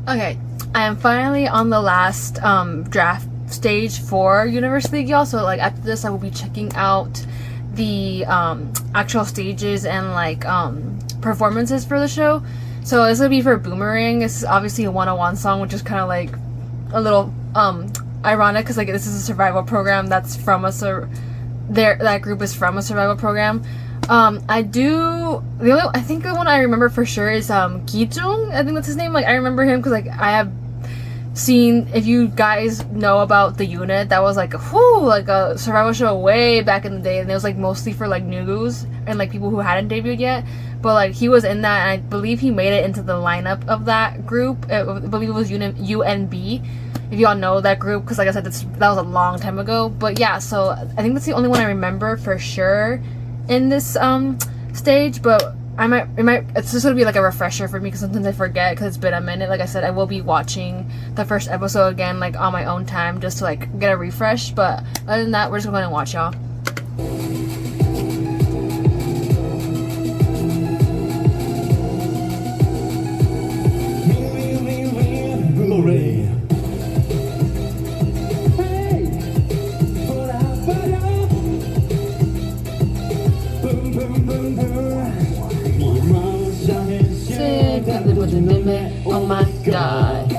Okay, I am finally on the last draft stage for Universe League, y'all. So like after this, I will be checking out the actual stages and like performances for the show. So this will be for Boomerang. It's obviously a 101 song, which is kind of like a little ironic because like this is a survival program that's from a that group is from a survival program. I think the one I remember for sure is Gi-jung. I think that's his name. Like I remember him because like I have seen, if you guys know about the unit, that was like like a survival show way back in the day, and it was like mostly for like newbies and like people who hadn't debuted yet. But like he was in that, and I believe he made it into the lineup of that group. I believe it was UNB. If y'all know that group, because like I said, that was a long time ago. But yeah, so I think that's the only one I remember for sure in this stage. But it's just gonna be like a refresher for me because sometimes I forget because it's been a minute. Like I said, I will be watching the first episode again like on my own time just to like get a refresh. But other than that, we're just going to watch, y'all. Oh my god.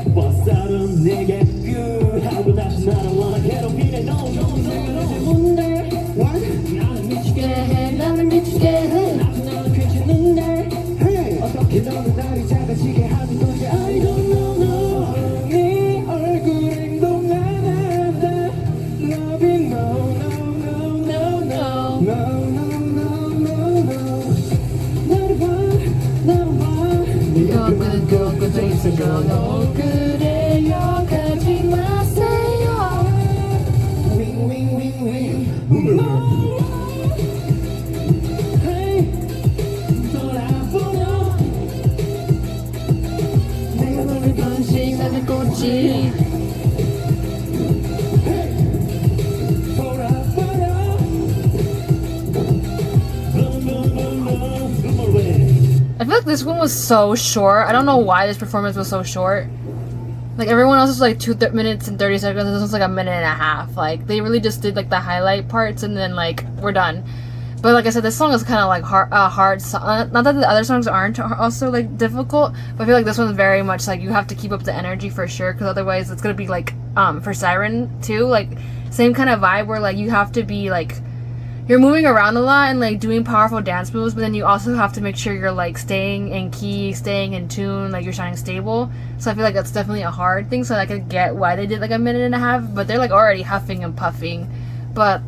I feel like this one was so short. I don't know why this performance was so short. Like everyone else was like 2 minutes and 30 seconds. This was like a minute and a half. Like they really just did like the highlight parts and then like we're done. But like I said, this song is kind of like hard song. Not that the other songs aren't also like difficult, but I feel like this one's very much like you have to keep up the energy for sure, because otherwise it's gonna be like for Siren too, like same kind of vibe where like you have to be like you're moving around a lot and like doing powerful dance moves, but then you also have to make sure you're like staying in key, staying in tune, like you're sounding stable. So I feel like that's definitely a hard thing. So I could get why they did like a minute and a half, but they're like already huffing and puffing. But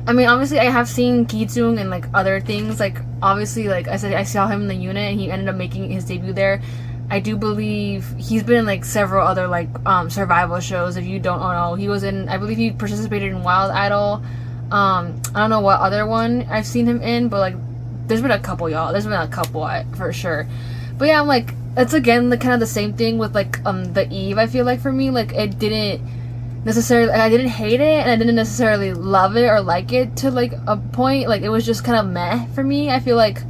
I mean, obviously I have seen Gi-jung and like other things. Like obviously, like I said, I saw him in the unit and he ended up making his debut there. I do believe he's been in like several other like survival shows. If you don't know, he was in, I believe he participated in Wild Idol. I don't know what other one I've seen him in, but like there's been a couple, y'all. There's been a couple for sure. But yeah, I'm like, it's again the kind of the same thing with like the Eve. I feel like for me, like it didn't necessarily, like, I didn't hate it and I didn't necessarily love it or like it to like a point. Like it was just kind of meh for me. I feel like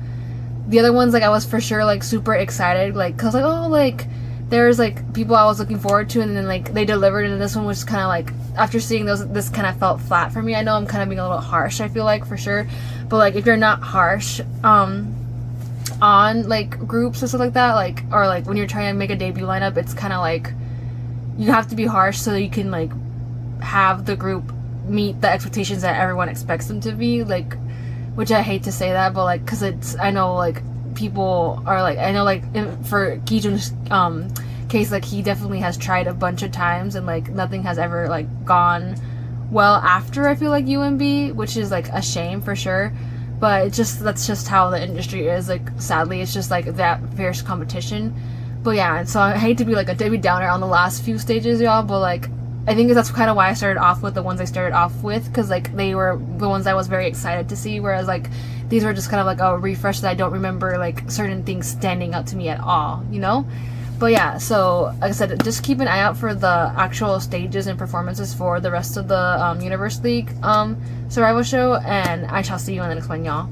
the other ones, like I was for sure like super excited, like cause like oh like there's like people I was looking forward to, and then like they delivered, and this one was kind of like, after seeing those, this kind of felt flat for me. I know I'm kind of being a little harsh, I feel like, for sure, but like if you're not harsh on like groups and stuff like that, like, or like when you're trying to make a debut lineup, it's kind of like you have to be harsh so that you can like have the group meet the expectations that everyone expects them to be, like, which I hate to say that, but like because it's, I know like people are like, I know like for Gi-jung's case, like he definitely has tried a bunch of times and like nothing has ever like gone well after, I feel like UMB, which is like a shame for sure. But it's just, that's just how the industry is, like sadly it's just like that fierce competition. But yeah, and so I hate to be like a Debbie Downer on the last few stages, y'all, but like I think that's kind of why I started off with the ones I started off with, because like they were the ones I was very excited to see, whereas like these were just kind of like a refresh that I don't remember like certain things standing out to me at all, you know? But yeah, so like I said, just keep an eye out for the actual stages and performances for the rest of the Universe League survival show, and I shall see you in the next one, y'all.